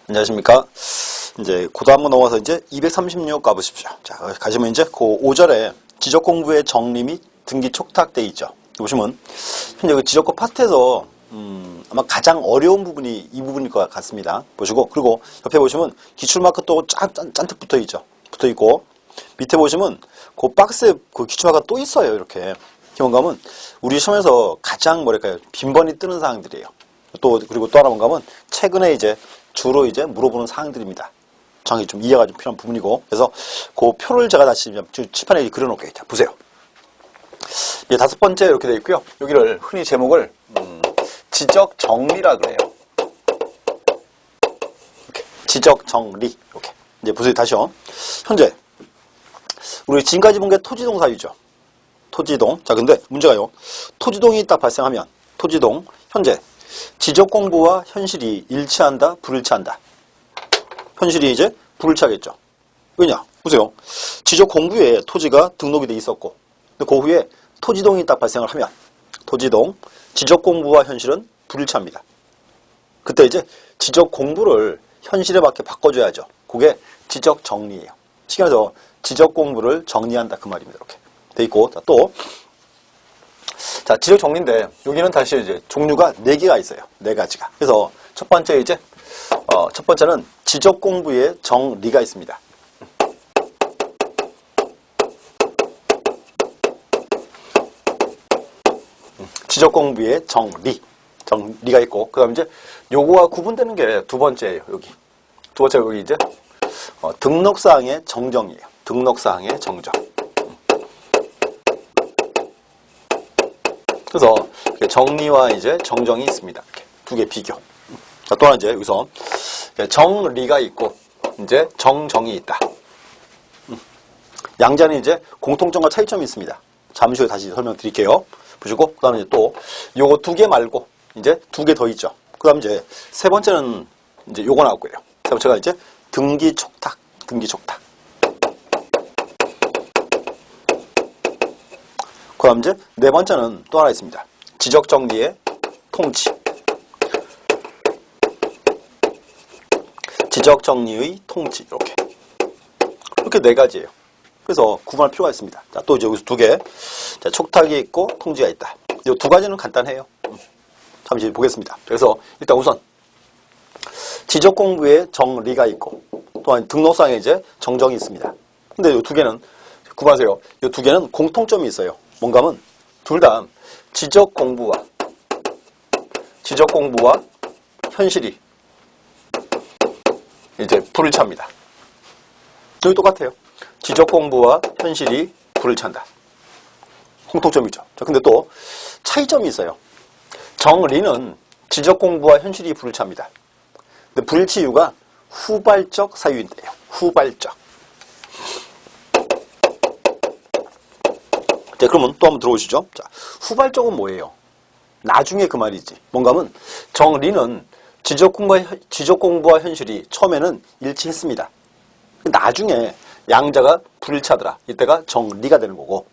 안녕하십니까. 이제 고도 한번 넘어서 이제 236 가보십시오. 자, 가시면 이제 그 5절에 지적 공부의 정리 및 등기 촉탁돼 있죠. 보시면 현재 그 지적고 파트에서 아마 가장 어려운 부분이 이 부분일 것 같습니다. 보시고, 그리고 옆에 보시면 기출마크 또 짠뜩 붙어 있죠. 붙어 있고, 밑에 보시면 그 박스에 그 기출마크가 또 있어요. 이렇게. 기본감은 우리 시험에서 가장 뭐랄까요, 빈번히 뜨는 사항들이에요. 그리고 또 하나 뭔가 하면 최근에 이제 주로 이제 물어보는 사항들입니다. 정확히 좀 이해가 좀 필요한 부분이고, 그래서 그 표를 제가 다시 칠판에 그려놓을게요. 자, 보세요. 이제 5번째 이렇게 되어 있고요. 여기를 흔히 제목을 지적 정리라 그래요. 이렇게 지적 정리 이렇게. 이제 보세요. 다시요. 현재 우리 지금까지 본 게 토지동 사유죠. 토지동. 자, 근데 문제가요. 토지동이 딱 발생하면 토지동 현재 지적 공부와 현실이 일치한다, 불일치한다. 현실이 이제 불일치하겠죠. 왜냐? 보세요. 지적 공부에 토지가 등록이 돼 있었고, 근데 그 후에 토지동이 딱 발생을 하면 토지동, 지적 공부와 현실은 불일치합니다. 그때 이제 지적 공부를 현실에 맞게 바꿔줘야죠. 그게 지적 정리예요. 쉽게 말해서 지적 공부를 정리한다 그 말입니다. 이렇게 돼 있고, 자, 지적 정리인데 여기는 다시 이제 종류가 4개가 있어요. 4가지가. 그래서 첫 번째 이제 첫 번째는 지적 공부의 정리가 있습니다. 지적 공부의 정리가 있고, 그다음 이제 요거와 구분되는 게 두 번째예요. 여기 두 번째 여기 이제 등록사항의 정정이에요. 등록사항의 정정. 그래서 정리와 이제 정정이 있습니다. 이렇게 두 개 비교. 자, 또 하나 이제 여기서 정리가 있고 이제 정정이 있다. 양자는 이제 공통점과 차이점이 있습니다. 잠시 후에 다시 설명드릴게요. 보시고, 그 다음에 이제 또 요거 2개 말고 이제 2개 더 있죠. 그 다음 이제 세 번째는 이제 요거 나올 거예요. 세 번째가 이제 등기 촉탁. 그 다음 이제 네 번째는 또 하나 있습니다. 지적 정리의 통치. 지적 정리의 통치. 이렇게 4가지예요. 그래서 구분할 필요가 있습니다. 자, 또 이제 여기서 2개. 자, 촉탁이 있고 통지가 있다. 이 2가지는 간단해요. 잠시 보겠습니다. 그래서 일단 우선 지적 공부에 정리가 있고, 또한 등록상에 이제 정정이 있습니다. 근데 이 2개는 구분하세요. 이 2개는 공통점이 있어요. 뭔가 하면 둘 다 지적 공부와 현실이 이제 불일치합니다. 여기 똑같아요. 지적 공부와 현실이 불일치한다. 공통점이죠. 자, 근데 또 차이점이 있어요. 정리는 지적 공부와 현실이 불일치합니다. 근데 불일치 이유가 후발적 사유인데요. 후발적. 자, 그러면 또 한번 들어오시죠. 자, 후발적은 뭐예요? 나중에 그 말이지. 뭔가 하면 정리는 지적 공부와 현실이 처음에는 일치했습니다. 나중에 양자가 불일치하더라. 이때가 정리가 되는 거고,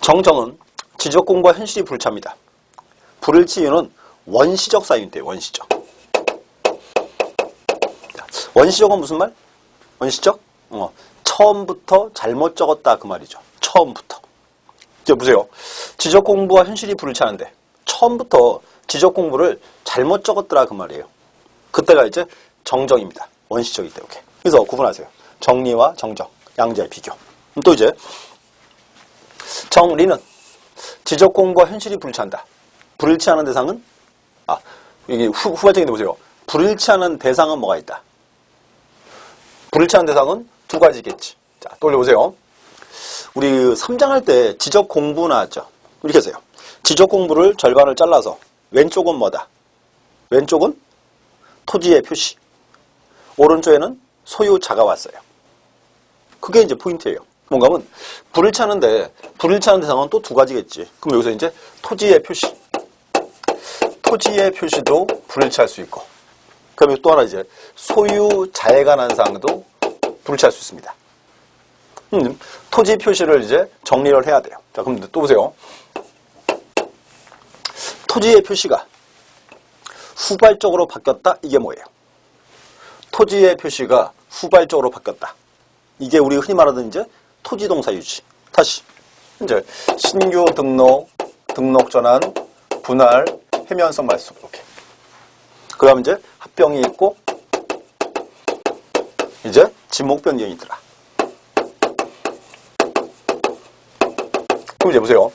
정정은 지적 공부와 현실이 불일치합니다. 불일치 이유는 원시적 사유인데요. 원시적. 원시적은 무슨 말? 원시적? 처음부터 잘못 적었다 그 말이죠. 처음부터. 이제 보세요. 지적 공부와 현실이 불일치하는데 처음부터 지적 공부를 잘못 적었더라 그 말이에요. 그때가 이제 정정입니다. 원시적일 때. 이렇게. 그래서 구분하세요. 정리와 정정, 양자의 비교. 또 이제 정리는 지적 공부와 현실이 불일치한다. 불일치하는 대상은 이게 후발적인데 보세요. 불일치하는 대상은 뭐가 있다? 불일치하는 대상은 2가지겠지. 자, 떠올려보세요. 우리 3장 할 때 지적 공부 나왔죠. 이렇게 하세요. 지적 공부를 절반을 잘라서 왼쪽은 뭐다? 왼쪽은 토지의 표시, 오른쪽에는 소유자가 왔어요. 그게 이제 포인트예요. 뭔가 하면 불일치하는 대상은 또 2가지겠지. 그럼 여기서 이제 토지의 표시도 불일치할 수 있고, 그다음에 또 하나 이제 소유자에 관한 사항도 불일치할 수 있습니다. 토지 표시를 이제 정리를 해야 돼요. 자, 그럼 또 보세요. 토지의 표시가 후발적으로 바뀌었다. 이게 뭐예요? 토지의 표시가 후발적으로 바뀌었다. 이게 우리 흔히 말하는 이제 토지동사 유지. 다시 이제 신규 등록, 등록 전환, 분할, 해면성 말소 이렇게. 그다음 이제 합병이 있고 이제 지목 변경이 있더라. 그럼 이제 보세요.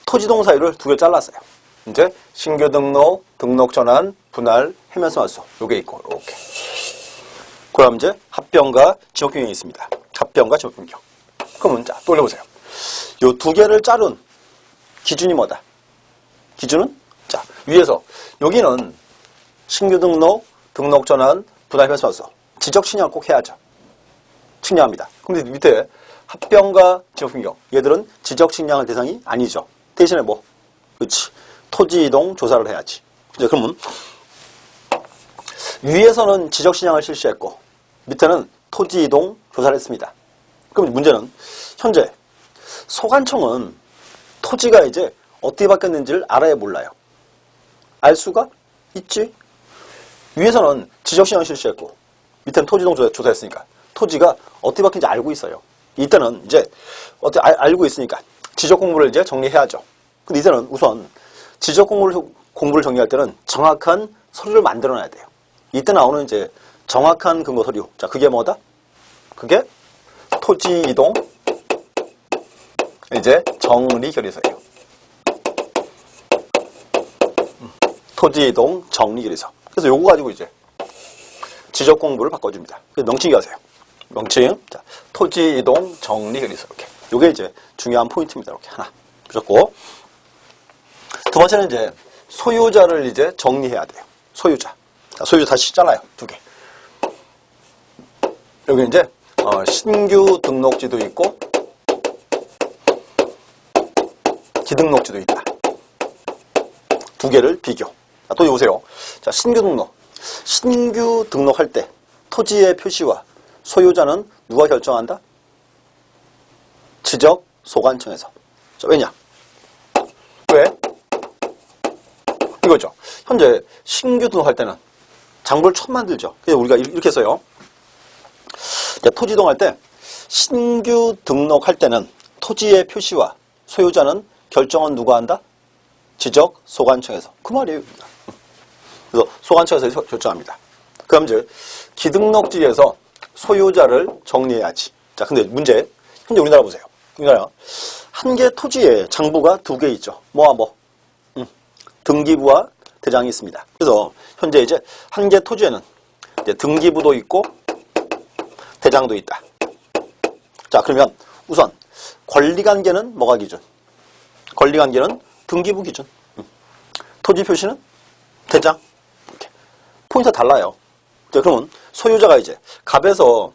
토지동사유를 두 개 잘랐어요. 이제 신규 등록, 등록 전환, 분할, 해면성 말소 요게 있고 이렇게. 그럼 이제 합병과 지목 변경이 있습니다. 합병과 지목 변경. 그러면 자, 또 올려보세요. 요 두 개를 자른 기준이 뭐다? 기준은 자, 위에서 여기는 신규 등록, 등록 전환, 분할, 해면성 말소 지적 신청을 꼭 해야죠. 측량합니다. 그런데 밑에 합병과 지적 변경 얘들은 지적 측량할 대상이 아니죠. 대신에 뭐? 그렇지. 토지 이동 조사를 해야지. 이제 그러면 위에서는 지적 신청을 실시했고 밑에는 토지 이동 조사를 했습니다. 그럼 문제는 현재 소관청은 토지가 이제 어떻게 바뀌었는지를 알아야 몰라요. 알 수가 있지. 위에서는 지적 신청을 실시했고 밑에는 토지 이동 조사했으니까 토지가 어떻게 바뀐지 알고 있어요. 이때는 이제 어떻게 알고 있으니까 지적 공부를 이제 정리해야죠. 근데 이제는 우선 지적 공부를 정리할 때는 정확한 서류를 만들어놔야 돼요. 이때 나오는 이제 정확한 근거 서류. 자, 그게 뭐다? 그게 토지 이동 이제 정리 결의서예요. 토지 이동 정리 결의서. 그래서 요거 가지고 이제 지적 공부를 바꿔줍니다. 그래서 명칭이 하세요. 명칭. 자, 토지 이동 정리 결의서 이렇게. 요게 이제 중요한 포인트입니다. 이렇게 하나 보셨고. 두 번째는 이제 소유자를 이제 정리해야 돼요. 소유자. 자, 소유자 다시 잘라요. 두 개. 여기 이제 신규 등록지도 있고 기등록지도 있다. 두 개를 비교. 자, 또 보세요. 자, 신규 등록. 신규 등록할 때 토지의 표시와 소유자는 누가 결정한다? 지적 소관청에서. 자, 왜냐? 왜? 이거죠. 현재 신규 등록할 때는 장부를 처음 만들죠. 그래서 우리가 이렇게 써요. 토지 이동할 때 신규 등록할 때는 토지의 표시와 소유자는 결정은 누가 한다? 지적 소관청에서. 그 말이에요. 그래서 소관청에서 결정합니다. 그럼 이제 기등록지에서 소유자를 정리해야지. 자, 근데 문제. 현재 우리나라 보세요. 우리나라 한 개 토지에 장부가 두 개 있죠. 뭐와 뭐? 등기부와 대장이 있습니다. 그래서 현재 이제 한 개 토지에는 이제 등기부도 있고 대장도 있다. 자, 그러면 우선 권리관계는 뭐가 기준? 권리관계는 등기부 기준. 토지 표시는 대장. 이렇게. 포인트가 달라요. 자, 그러면 소유자가 이제 갑에서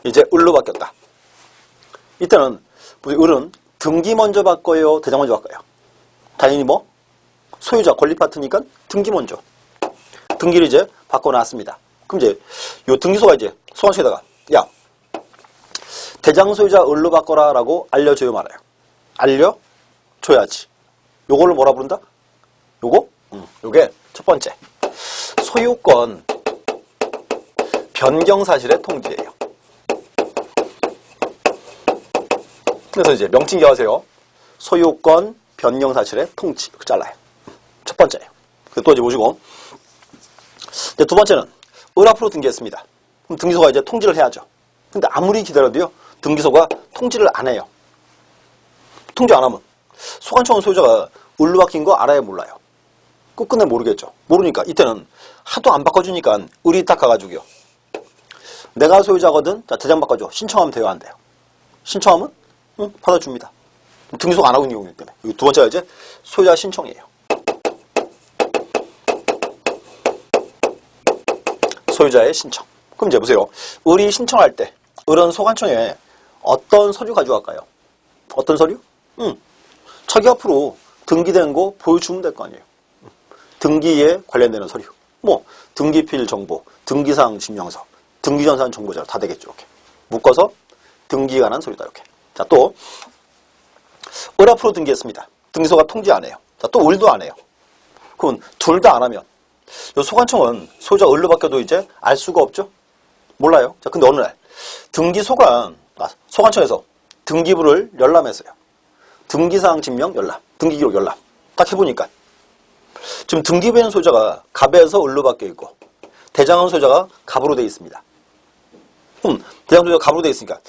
이제 을로 바뀌었다. 이때는 우리 을은 등기 먼저 바꿔요, 대장 먼저 바꿔요? 당연히 뭐? 소유자 권리 파트니까 등기 먼저. 등기를 이제 바꿔놨습니다. 그럼 이제 요 등기소가 이제 소관청에다가 야, 대장 소유자 을로 바꿔라 라고 알려줘요, 말아요? 알려줘야지. 요거를 뭐라 부른다? 요거? 요게 첫 번째. 소유권 변경 사실의 통지예요. 그래서 이제 명칭 기하세요. 소유권 변경 사실의 통지. 이렇게 잘라요. 첫 번째예요. 또 이제 보시고. 이제 두 번째는 을 앞으로 등기했습니다. 그럼 등기소가 이제 통지를 해야죠. 근데 아무리 기다려도요, 등기소가 통지를 안 해요. 통지 안 하면 소관청은 소유자가 을로 바뀐 거 알아야 몰라요. 끝끝내 모르겠죠. 모르니까 이때는 하도 안 바꿔주니까 을이 딱 가가지고요. 내가 소유자거든. 자, 대장 바꿔줘. 신청하면 돼요, 안 돼요? 신청하면 응, 받아줍니다. 등기소가 안 하고 있는 경우이기 때문에. 두 번째가 이제 소유자 신청이에요. 소유자의 신청. 그럼 이제 보세요. 을이 신청할 때 을은 소관청에 어떤 서류 가져갈까요? 어떤 서류? 자기 앞으로 등기된 거 보여주면 될 거 아니에요. 등기에 관련되는 서류. 뭐 등기필 정보, 등기사항 증명서, 등기전산 정보자료 다 되겠죠. 이렇게 묶어서 등기에 관한 서류다. 이렇게. 자, 또 을 앞으로 등기했습니다. 등기소가 통지 안 해요. 자, 또 을도 안 해요. 그럼 둘 다 안 하면 요 소관청은 소유자가 을로 바뀌어도 이제 알 수가 없죠? 몰라요. 자, 근데 어느 날 소관청에서 등기부를 열람했어요. 등기사항 증명 열람, 등기기록 열람. 딱 해보니까 지금 등기부에 있는 소유자가 갑에서 을로 바뀌어 있고 대장은 소유자가 갑으로 되어 있습니다. 대장 소유자가 갑으로 되어 있으니까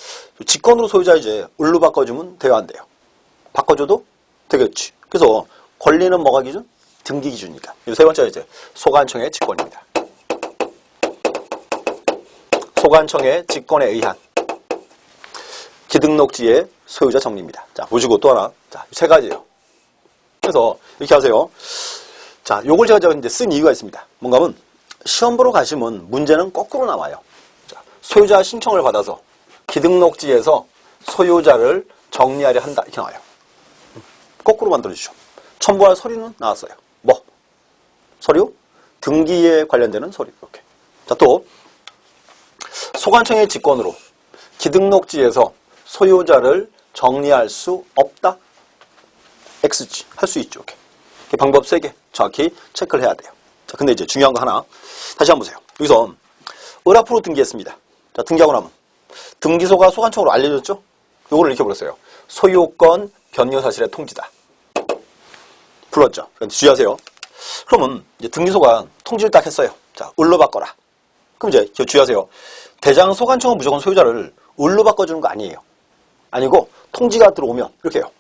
직권으로 소유자 이제 을로 바꿔주면 돼요, 안 돼요? 바꿔줘도 되겠지. 그래서 권리는 뭐가 기준? 등기 기준이니까. 세 번째가 이제 소관청의 직권입니다. 소관청의 직권에 의한 기등록지의 소유자 정리입니다. 자, 보시고 또 하나. 자, 세 가지예요. 그래서 이렇게 하세요. 자, 요걸 제가 이제 쓴 이유가 있습니다. 뭔가 하면 시험 보러 가시면 문제는 거꾸로 나와요. 자, 소유자 신청을 받아서 기등록지에서 소유자를 정리하려 한다. 이렇게 나와요. 거꾸로 만들어주죠. 첨부할 서류는 나왔어요. 뭐? 서류? 등기에 관련되는 서류. 이렇게. 자, 또 소관청의 직권으로 기등록지에서 소유자를 정리할 수 없다? X지. 할 수 있죠. 이렇게. 방법 3개 정확히 체크를 해야 돼요. 자, 근데 이제 중요한 거 하나. 다시 한번 보세요. 여기서 을 앞으로 등기했습니다. 자, 등기하고 나면 등기소가 소관청으로 알려줬죠? 요거를 이렇게 불렀어요. 소유권 변경 사실의 통지다. 불렀죠. 주의하세요. 그러면 이제 등기소가 통지를 딱 했어요. 자, 을로 바꿔라. 그럼 이제 주의하세요. 대장 소관청은 무조건 소유자를 을로 바꿔주는 거 아니에요. 아니고 통지가 들어오면 이렇게 해요.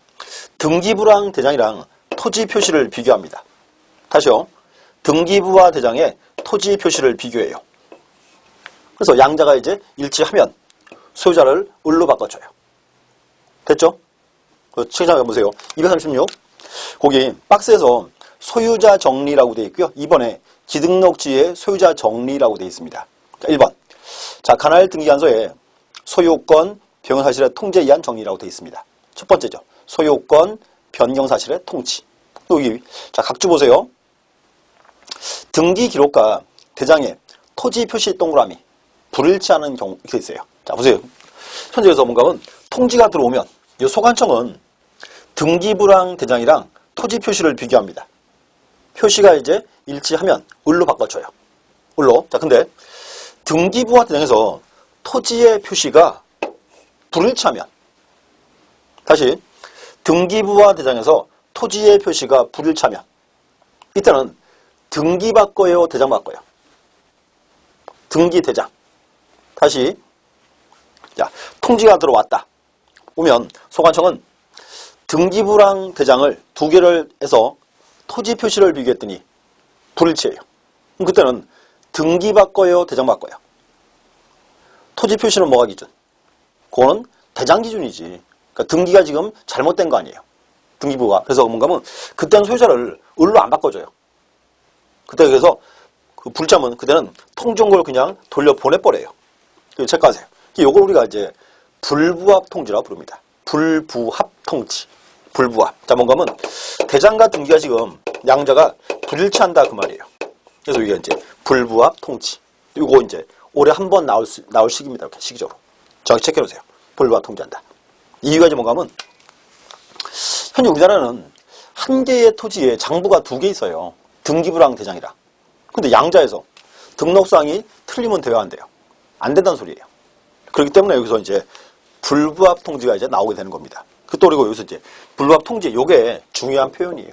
등기부랑 대장이랑 토지 표시를 비교합니다. 다시요. 등기부와 대장의 토지 표시를 비교해요. 그래서 양자가 이제 일치하면 소유자를 을로 바꿔줘요. 됐죠? 책장 보세요. 236. 거기 박스에서 소유자 정리라고 되어 있고요. 2번에 기등록지의 소유자 정리라고 되어 있습니다. 자, 1번. 자, 관할 등기관서에 소유권 변경사실의 통지에 의한 정리라고 되어 있습니다. 첫 번째죠. 소유권 변경사실의 통지. 여기 자, 각주 보세요. 등기 기록과 대장의 토지 표시 동그라미 불일치하는 경우 이렇게 있어요. 자, 보세요. 현재에서 뭔가는 통지가 들어오면 이 소관청은 등기부랑 대장이랑 토지 표시를 비교합니다. 표시가 이제 일치하면 을로 바꿔줘요. 을로. 자, 근데 등기부와 대장에서 토지의 표시가 불일치하면 다시 등기부와 대장에서 토지의 표시가 불일치하면 이때는 등기 바꿔요, 대장 바꿔요? 등기 대장. 다시 자, 통지가 들어왔다. 오면 소관청은 등기부랑 대장을 두 개를 해서 토지 표시를 비교했더니 불일치해요. 그럼 그때는 등기 바꿔요, 대장 바꿔요? 토지 표시는 뭐가 기준? 그거는 대장 기준이지. 그러니까 등기가 지금 잘못된 거 아니에요. 등기부가. 그래서 뭔가 하면 그때는 소유자를 을로 안 바꿔줘요. 그때 그래서 그 불자면 그때는 통정고를 그냥 돌려 보내버려요. 체크하세요. 이걸 우리가 이제 불부합 통지라고 부릅니다. 불부합 통지. 불부합. 자, 뭔가 하면 대장과 등기가 지금 양자가 불일치한다 그 말이에요. 그래서 이게 이제 불부합 통지. 이거 이제 올해 한 번 나올 시기입니다. 이렇게 시기적으로. 정확히 체크해 놓으세요. 불부합 통지한다. 이유가 이제 뭔가 하면 현재 우리나라는 한 개의 토지에 장부가 2개 있어요. 등기부랑 대장이랑. 근데 양자에서 등록사항이 틀리면 돼요, 안 돼요? 안 된다는 소리예요. 그렇기 때문에 여기서 이제 불부합 통지가 이제 나오게 되는 겁니다. 또 그리고 여기서 이제 불부합 통지, 요게 중요한 표현이에요.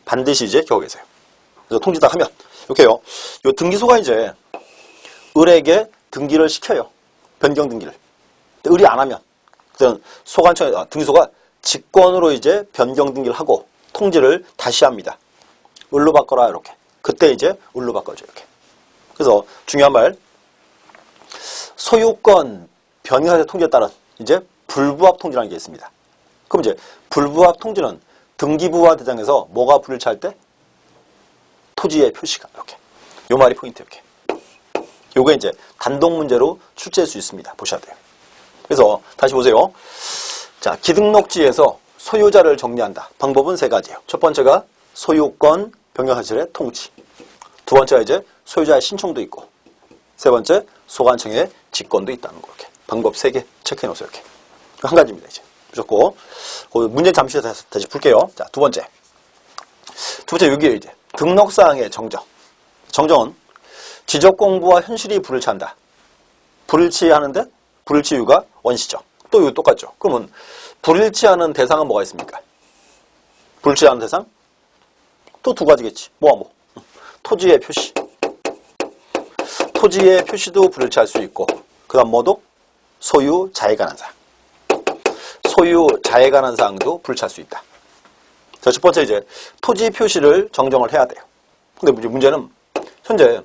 반드시 이제 기억해 계세요. 그래서 통지 딱 하면 이렇게요. 요 등기소가 이제 을에게 등기를 시켜요. 변경 등기를. 근데 을이 안 하면 그때는 소관청 등기소가 직권으로 이제 변경 등기를 하고 통지를 다시 합니다. 을로 바꿔라 이렇게. 그때 이제 을로 바꿔줘 이렇게. 그래서 중요한 말, 소유권 변경사실 통지에 따른 이제 불부합 통지라는 게 있습니다. 그럼 이제 불부합 통지는 등기부와 대장에서 뭐가 불일치할 때? 토지의 표시가 이렇게. 요 말이 포인트 이렇게. 요게 이제 단독 문제로 출제할 수 있습니다. 보셔야 돼요. 그래서 다시 보세요. 자, 기등록지에서 소유자를 정리한다. 방법은 3가지예요. 첫 번째가 소유권 변경사실의 통지. 두 번째가 이제 소유자의 신청도 있고. 세 번째, 소관청의 직권도 있다는 거. 이렇게. 방법 3개 체크해 놓으세요. 이렇게. 한 가지입니다. 이제. 무조건. 문제 잠시 다시 풀게요. 자, 두 번째. 여기에 이제 등록사항의 정정. 정정은 지적공부와 현실이 불일치한다. 불일치하는데 불일치유가 원시죠. 또 이거 똑같죠. 그러면 불일치하는 대상은 뭐가 있습니까? 불일치하는 대상? 또 두 가지겠지. 뭐와 뭐? 토지의 표시. 토지의 표시도 불일치할 수 있고 그 다음 뭐도? 소유자에 관한 사항. 소유자에 관한 사항도 불일치할 수 있다. 자, 첫 번째 이제 토지 표시를 정정을 해야 돼요. 근데 문제는 현재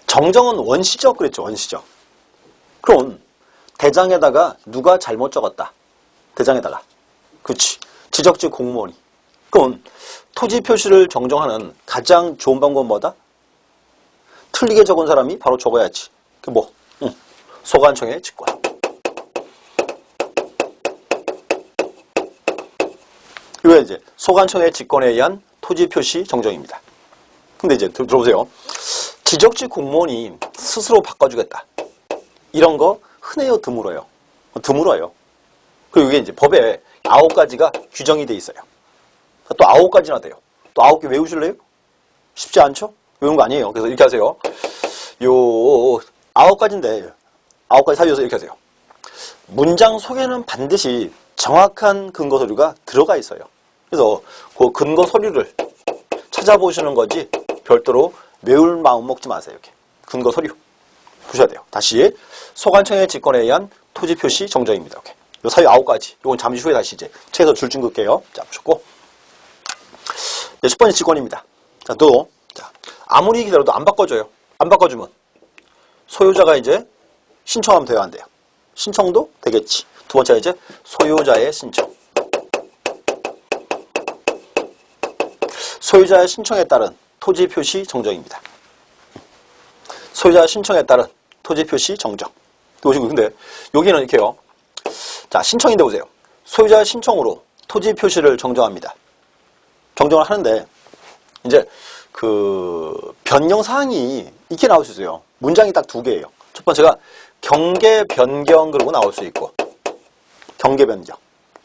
정정은 원시적 그랬죠. 원시적. 그럼 대장에다가 누가 잘못 적었다. 대장에다가. 그렇지. 지적지 공무원이. 그럼 토지 표시를 정정하는 가장 좋은 방법은 뭐다? 틀리게 적은 사람이 바로 적어야지. 그 뭐? 소관청에 직권. 이거 이제 소관청의 직권에 의한 토지 표시 정정입니다. 근데 이제 들어보세요. 지적지 공무원이 스스로 바꿔주겠다. 이런 거 흔해요, 드물어요? 드물어요. 그리고 이게 이제 법에 9가지가 규정이 돼 있어요. 또 9가지나 돼요. 또 9개 외우실래요? 쉽지 않죠? 외우는 거 아니에요. 그래서 이렇게 하세요. 요 9가지인데 9가지 사이에서 이렇게 하세요. 문장 속에는 반드시 정확한 근거 서류가 들어가 있어요. 그래서 그 근거 서류를 찾아보시는 거지 별도로 외울 마음 먹지 마세요. 이렇게 근거 서류 보셔야 돼요. 다시 소관청의 직권에 의한 토지 표시 정정입니다. 이렇게 요 사유 9가지. 이건 잠시 후에 다시 이제 책에서 줄증 긋게요. 자, 보셨고 네, 첫 번째 직권입니다. 자, 또 자, 아무리 기다려도 안 바꿔줘요. 안 바꿔주면 소유자가 이제 신청하면 돼요, 안 돼요? 신청도 되겠지. 두 번째가 이제 소유자의 신청. 소유자의 신청에 따른 토지 표시 정정입니다. 소유자의 신청에 따른 토지 표시 정정. 보시고 근데 여기는 이렇게요. 자, 신청인데 보세요. 소유자의 신청으로 토지 표시를 정정합니다. 정정을 하는데 이제 그 변경 사항이 이렇게 나올 수 있어요. 문장이 딱 2개예요. 첫 번째가 경계 변경 그러고 나올 수 있고 경계 변경.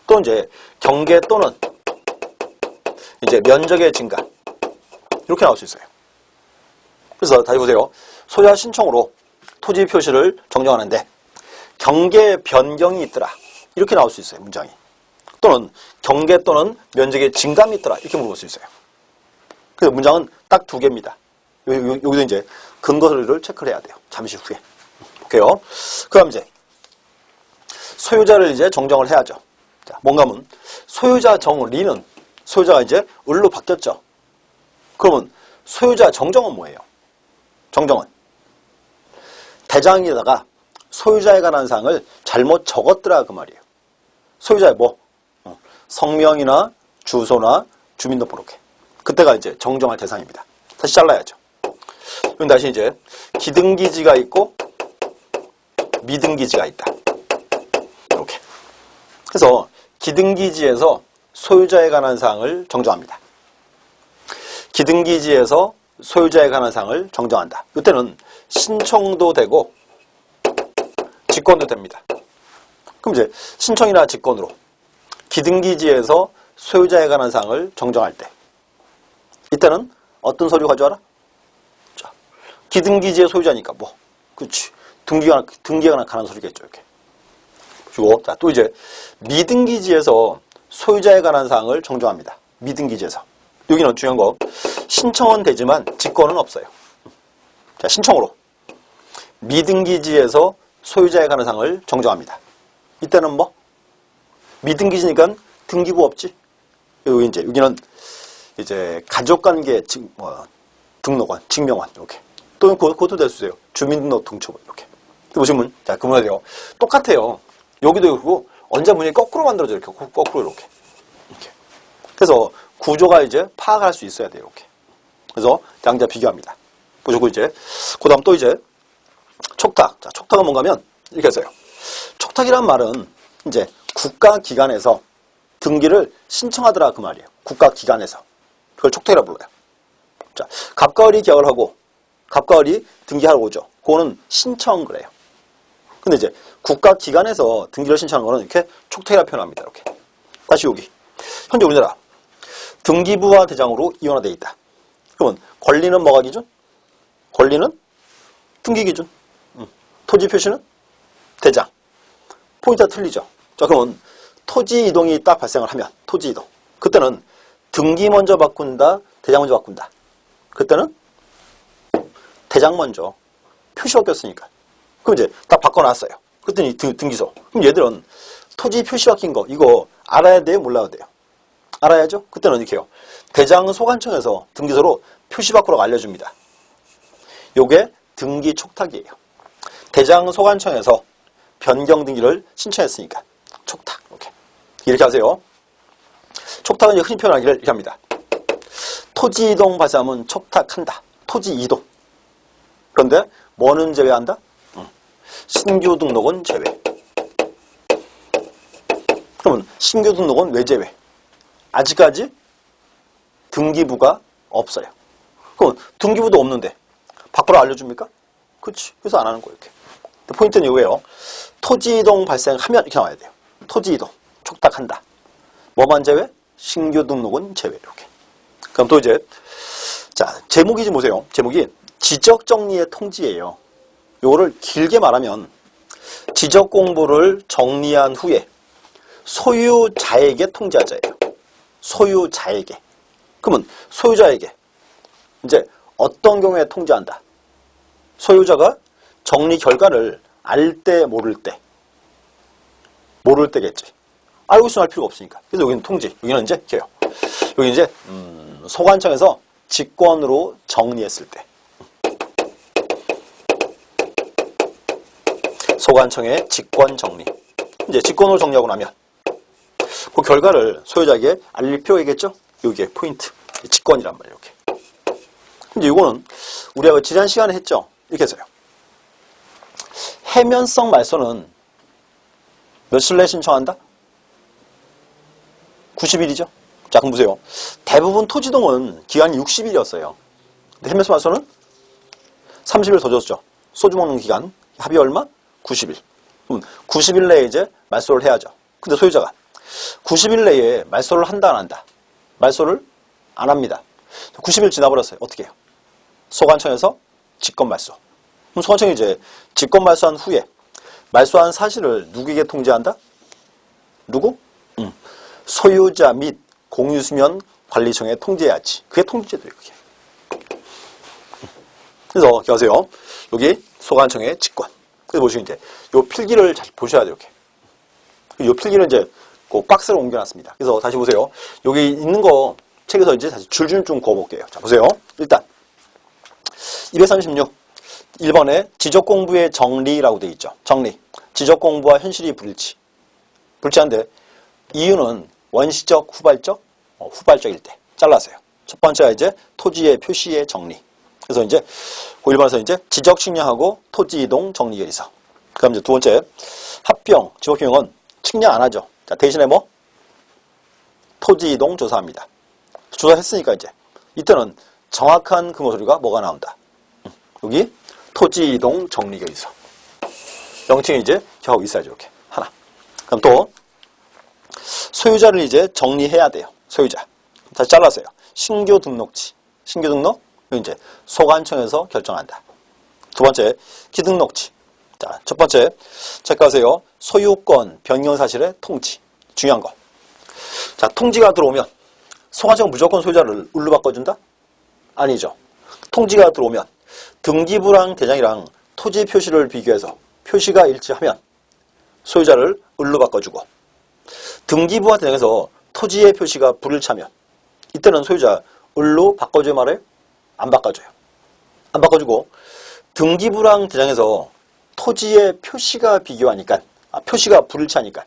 또 이제 경계 또는 이제 면적의 증가. 이렇게 나올 수 있어요. 그래서 다시 보세요. 소유자 신청으로 토지 표시를 정정하는데 경계 변경이 있더라. 이렇게 나올 수 있어요. 문장이. 또는 경계 또는 면적의 증감이 있더라. 이렇게 물어볼 수 있어요. 그래서 문장은 딱 2개입니다. 여기서 이제 근거 서류를 체크를 해야 돼요. 잠시 후에. 볼게요. 그 다음 이제 소유자를 이제 정정을 해야죠. 자, 뭔가 하면 소유자 정리는 소유자가 이제 을로 바뀌었죠. 그러면 소유자 정정은 뭐예요? 정정은 대장에다가 소유자에 관한 사항을 잘못 적었더라 그 말이에요. 소유자의 뭐? 성명이나 주소나 주민등록번호게. 그때가 이제 정정할 대상입니다. 다시 잘라야죠. 그럼 다시 이제 기등기지가 있고 미등기지가 있다. 이렇게. 그래서 기등기지에서 소유자에 관한 사항을 정정합니다. 기등기지에서 소유자에 관한 사항을 정정한다. 이때는 신청도 되고 직권도 됩니다. 그럼 이제 신청이나 직권으로 기등기지에서 소유자에 관한 사항을 정정할 때 이때는 어떤 서류 가져와라? 자, 기등기지의 소유자니까 뭐 그렇지. 등기가 관한 서류겠죠. 이렇게. 그리고 자, 또 이제 미등기지에서 소유자에 관한 사항을 정정합니다. 미등기지에서. 여기는 중요한 거 신청은 되지만 직권은 없어요. 자, 신청으로 미등기지에서 소유자에 관한 사항을 정정합니다. 이때는 뭐 미등기지니까 등기부 없지. 여기 이제 여기는 이제 가족관계 등록원, 증명원 이렇게. 또는 그것도 될 수 있어요. 주민등록 등초본 이렇게. 보시면 자, 그문하세요. 똑같아요. 여기도 그렇고 언제 문이 거꾸로 만들어져 이렇게 거꾸로 이렇게. 그래서 구조가 이제 파악할 수 있어야 돼요. 이렇게. 그래서 양자 비교합니다. 보시고 이제 그다음 또 이제 촉탁. 자, 촉탁은 뭔가면 이렇게 했어요. 촉탁이란 말은 이제 국가기관에서 등기를 신청하더라 그 말이에요. 국가기관에서. 그걸 촉탁이라고 불러요. 자, 갑과을이 계약을 하고 갑과을이 등기하러 오죠. 그거는 신청 그래요. 근데 이제 국가기관에서 등기를 신청하는 거는 이렇게 촉탁이라고 표현합니다. 이렇게. 다시 여기. 현재 우리나라 등기부와 대장으로 이원화되어 있다. 그러면 권리는 뭐가 기준? 권리는 등기 기준. 토지 표시는 대장. 포인트가 틀리죠. 자, 그러면 토지 이동이 딱 발생을 하면 토지 이동. 그때는 등기 먼저 바꾼다, 대장 먼저 바꾼다. 그때는 대장 먼저. 표시 바뀌었으니까. 그럼 이제 딱 바꿔놨어요. 그랬더니 등기소. 그럼 얘들은 토지 표시 바뀐 거 이거 알아야 돼요? 몰라야 돼요? 알아야죠? 그때는 이렇게 해요. 대장 소관청에서 등기소로 표시 바꾸라고 알려줍니다. 요게 등기 촉탁이에요. 대장 소관청에서 변경 등기를 신청했으니까 촉탁. 이렇게 하세요. 촉탁은 이제 흔히 표현하기를 이렇게 합니다. 토지 이동 발생하면 촉탁한다. 토지 이동. 그런데 뭐는 제외한다? 신규 등록은 제외. 그러면 신규 등록은 왜 제외? 아직까지 등기부가 없어요. 그럼 등기부도 없는데 바꾸라 알려줍니까? 그렇지. 그래서 안 하는 거예요. 이렇게. 포인트는 이거예요. 토지 이동 발생하면 이렇게 나와야 돼요. 토지 이동 촉탁한다. 뭐만 제외? 신규 등록은 제외. 이렇게. 그럼 또 이제 자 제목이 좀 보세요. 제목이 지적 정리의 통지예요. 요거를 길게 말하면 지적 공부를 정리한 후에 소유자에게 통지하자예요. 소유자에게. 그러면 소유자에게 이제 어떤 경우에 통지한다? 소유자가 정리 결과를 알 때 모를 때. 모를 때겠지. 알고 있으면 할 필요가 없으니까. 그래서 여기는 통지. 여기는 이제 이렇게요. 여기 이제 소관청에서 직권으로 정리했을 때. 소관청의 직권 정리. 이제 직권으로 정리하고 나면 그 결과를 소유자에게 알릴 필요가 있겠죠? 여기에 포인트. 직권이란 말이에요. 이렇게. 근데 이거는 우리가 지난 시간에 했죠? 이렇게 해서요. 해면성 말소는 며칠 내에 신청한다? 90일이죠? 자, 그럼 보세요. 대부분 토지동은 기간이 60일이었어요. 근데 해면성 말소는 30일 더 줬죠. 소주 먹는 기간. 합의 얼마? 90일. 그럼 90일 내에 이제 말소를 해야죠. 근데 소유자가 90일 내에 말소를 한다, 안 한다? 말소를 안 합니다. 90일 지나버렸어요. 어떻게 해요? 소관청에서 직권 말소. 그럼 소관청이 이제 직권 말소한 후에 말소한 사실을 누구에게 통지한다? 누구? 소유자 및 공유수면 관리청에 통지해야지. 그게 통지제도예요. 그게. 그래서 기억하세요. 여기 소관청의 직권. 그래서 보시면 이제 요 필기를 잘 보셔야 돼요. 이렇게. 요 필기는 이제 그 박스로 옮겨놨습니다. 그래서 다시 보세요. 여기 있는 거 책에서 이제 다시 줄줄 좀 그어볼게요. 자, 보세요. 일단 236 1번에 지적공부의 정리라고 되어 있죠. 정리. 지적공부와 현실이 불일치. 불일치한데 이유는 원시적, 후발적, 후발적일 때. 잘라서요. 첫 번째가 이제 토지의 표시의 정리. 그래서 이제 그 1번에서 이제 지적 측량하고 토지 이동 정리 결의서. 그다음 이제 두 번째 합병, 지목경영은 측량 안 하죠. 자, 대신에 뭐? 토지 이동 조사합니다. 조사했으니까 이제 이때는 정확한 근거 서류가 뭐가 나온다. 여기 토지 이동 정리 결의서. 명칭이 이제 기하고 있어야죠. 이렇게 하나. 그럼 또 소유자를 이제 정리해야 돼요. 소유자. 다시 잘라서요. 신규 등록지. 신규 등록 이제 소관청에서 결정한다. 두 번째 기등록지. 자, 첫 번째 체크하세요. 소유권 변경 사실의 통지. 중요한 거. 자, 통지가 들어오면 소관청은 무조건 소유자를 을로 바꿔준다? 아니죠. 통지가 들어오면 등기부랑 대장이랑 토지 표시를 비교해서 표시가 일치하면 소유자를 을로 바꿔주고 등기부와 대장에서 토지의 표시가 불일치하면 이때는 소유자 을로 바꿔줘야 말해요? 안 바꿔줘요. 안 바꿔주고 등기부랑 대장에서 토지의 표시가 비교하니까 표시가 불일치하니까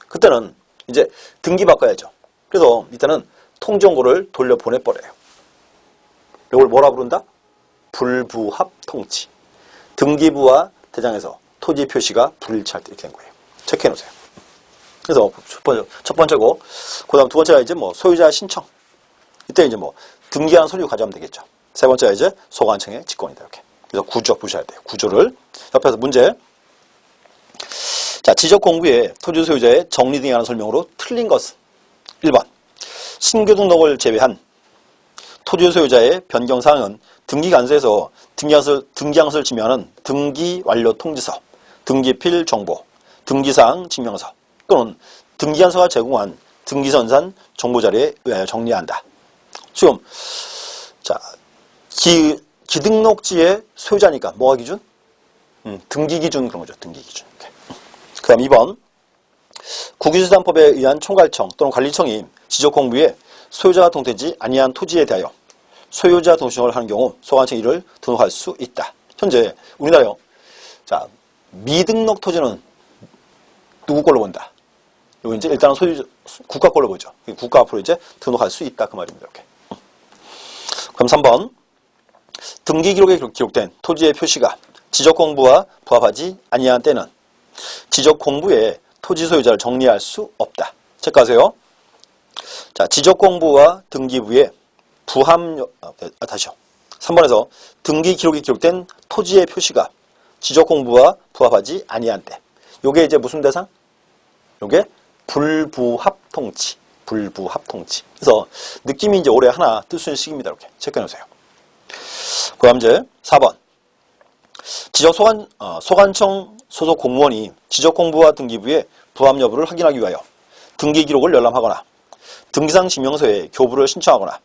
그때는 이제 등기 바꿔야죠. 그래서 이때는 통정고를 돌려보내버려요. 이걸 뭐라 부른다? 불부합 통지. 등기부와 대장에서 토지 표시가 불일치할 때 이렇게 된 거예요. 체크해 놓으세요. 그래서 첫 번째고, 그 다음 두 번째가 이제 뭐 소유자 신청. 이때 이제 뭐 등기한 서류 가져가면 되겠죠. 세 번째가 이제 소관청의 직권이다. 이렇게. 그래서 구조 보셔야 돼요. 구조를. 옆에서 문제. 자, 지적 공부에 토지 소유자의 정리 등에 관한 설명으로 틀린 것은 1번. 신규 등록을 제외한 토지 소유자의 변경사항은 등기관서에서 등기항서를 지명하는 등기완료 통지서, 등기필 정보, 등기사항 증명서 또는 등기관서가 제공한 등기선산 정보자료에 의하여 정리한다. 지금 자 기등록지의 소유자니까 뭐가 기준? 등기기준 그런 거죠. 등기기준. 그 다음 2번 국유재산법에 의한 총괄청 또는 관리청이 지적공부에 소유자가 등록되지 아니한 토지에 대하여 소유자 등록신청을 하는 경우 소관청이 이를 등록할 수 있다. 현재 우리나라요. 자, 미등록 토지는 누구 걸로 본다? 이거 이제 일단은 국가 걸로 보죠. 국가 앞으로 이제 등록할 수 있다 그 말입니다. 이렇게. 그럼 3번 등기 기록에 기록된 토지의 표시가 지적 공부와 부합하지 아니한 때는 지적 공부에 토지 소유자를 정리할 수 없다. 체크하세요. 자, 지적 공부와 등기부의 다시요. 3번에서 등기 기록에 기록된 토지의 표시가 지적 공부와 부합하지 아니한 때. 요게 이제 무슨 대상? 요게 불부합통치. 불부합통치. 그래서 느낌이 이제 올해 하나 뜰 수 있는 시기입니다. 이렇게 체크해 놓으세요. 그 다음 이제 4번. 소관청 소속 공무원이 지적 공부와 등기부의 부합 여부를 확인하기 위하여 등기 기록을 열람하거나 등기상 증명서에 교부를 신청하거나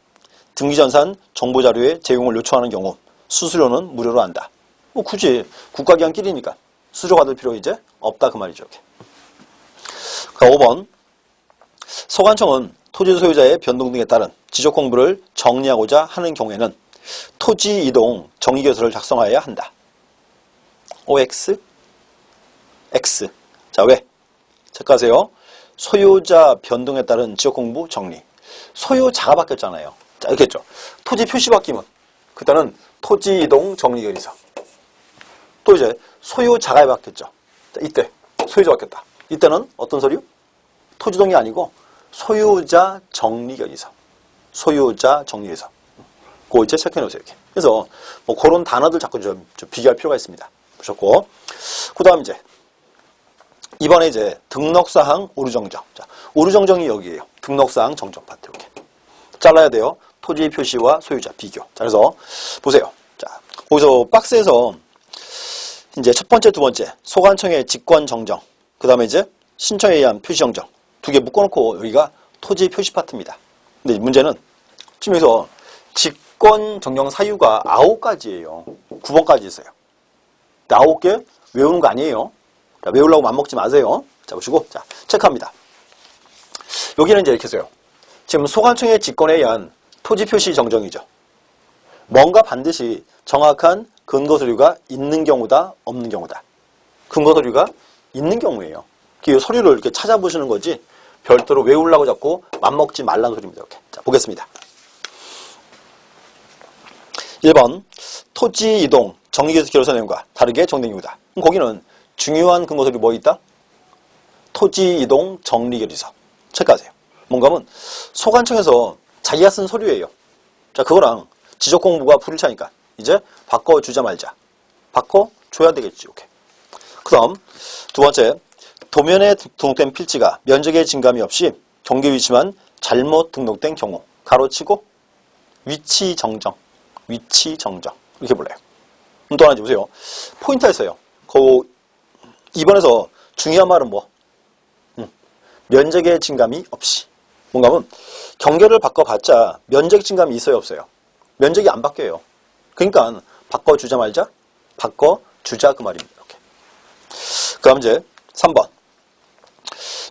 등기전산 정보자료의 제공을 요청하는 경우 수수료는 무료로 한다. 뭐 굳이 국가기관끼리니까 수수료 받을 필요 이제 없다 그 말이죠. 이렇게. 5번 소관청은 토지 소유자의 변동 등에 따른 지적 공부를 정리하고자 하는 경우에는 토지 이동 정리계획서를 작성하여야 한다. OX X. 자, 왜? 체크하세요. 소유자 변동에 따른 지적 공부 정리. 소유자가 바뀌었잖아요. 자, 이렇게 했죠. 토지 표시 바뀌면 그때는 토지 이동 정리 계획서. 또 이제 소유자가 바뀌었죠. 자, 이때 소유자 바뀌었다. 이때는 어떤 서류? 토지동이 아니고 소유자 정리 계획서. 소유자 정리 계획서. 그거 이제 체크해 놓으세요. 이렇게. 그래서 뭐 그런 단어들 자꾸 좀 비교할 필요가 있습니다. 보셨고. 그 다음 이제 이번에 이제 등록사항 오류정정. 자, 오류정정이 여기에요. 등록사항 정정 파트 이렇게 잘라야 돼요. 토지 표시와 소유자 비교. 자, 그래서 보세요. 자, 거기서 박스에서 이제 첫 번째, 두 번째 소관청의 직권 정정. 그 다음에 이제 신청에 의한 표시 정정. 두 개 묶어놓고 여기가 토지 표시 파트입니다. 근데 문제는 지금 여기서 직권 정정 사유가 9가지예요. 9번까지 있어요. 9개 외우는 거 아니에요. 자, 외우려고 맘먹지 마세요. 자, 보시고, 자, 체크합니다. 여기는 이제 이렇게 써요. 지금 소관청의 직권에 의한 토지 표시 정정이죠. 뭔가 반드시 정확한 근거 서류가 있는 경우다, 없는 경우다. 근거 서류가 있는 경우예요. 그 서류를 이렇게 찾아보시는 거지, 별도로 외우려고 자꾸 맘먹지 말라는 소리입니다. 이렇게. 자, 보겠습니다. 1번, 토지 이동 정리계획서 결의서 내용과 다르게 정된 경우다. 그럼 거기는 중요한 근거 서류 뭐 있다? 토지 이동 정리 결의서. 체크하세요. 뭔가 하면 소관청에서 자기가 쓴 서류예요. 자, 그거랑 지적 공부가 불일치하니까 이제 바꿔주자 말자. 바꿔줘야 되겠지. 오케이. 그 다음 두 번째, 도면에 등록된 필지가 면적의 증감이 없이 경계 위치만 잘못 등록된 경우. 가로치고 위치 정정. 위치 정정. 이렇게 불러요. 또 하나 보세요. 포인트가 있어요. 그 2번에서 중요한 말은 뭐? 면적의 증감이 없이. 뭔가 하면 경계를 바꿔봤자 면적 증감이 있어요, 없어요? 면적이 안 바뀌어요. 그러니까 바꿔주자 말자? 바꿔주자 그 말입니다. 이렇게. 그 다음 이제 3번.